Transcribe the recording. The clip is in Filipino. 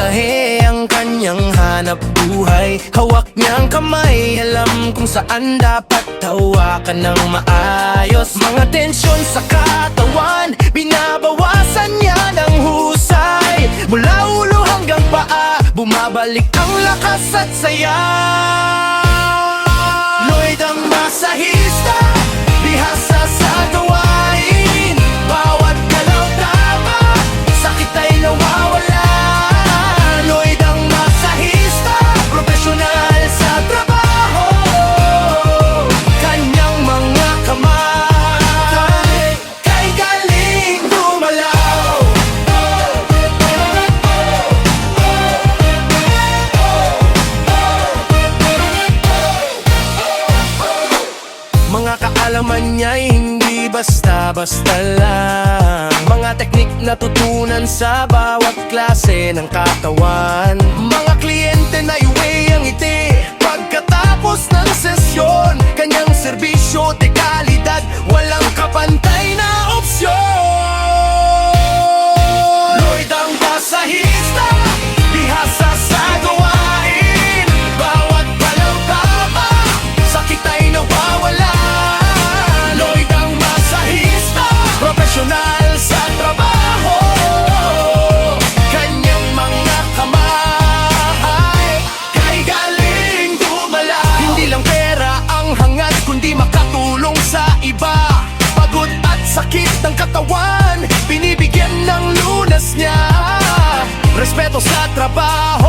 mensahe ang kanyang hanap buhay. Hawak niyang kamay, alam kung saan dapat hawakan ng maayos. Mga tensyon sa katawan, binabawasan niya ng husay. Mula ulo hanggang paa, bumabalik ang lakas at saya. Lloyd ang masahista, bihasa sa gawain. Bawat galaw tama, sakit ay nawawala. Lloyd ang masahista, profesional sa trabaho. Kanyang mga kamay, kay galing gumalaw. Mga kaalaman niya'y hindi basta-basta lang. Mga teknik na tutunan sa bawat klase ng katawan. Mga kliyente na iwi ang ngiti pagkatapos ng sesyon. Kanyang serbisyo de kalidad, walang kapantay na opsyon. Lloyd ang masahista, bihasa sa gawain. Bawat galaw tama, sakit ay nawawala. Profesional sa trabaho, kanyang mga kamay, kay galing gumalaw. Hindi lang pera ang hangad, kundi makatulong sa iba. Pagod at sakit ng katawan, binibigyan ng lunas niya. Respeto sa trabaho,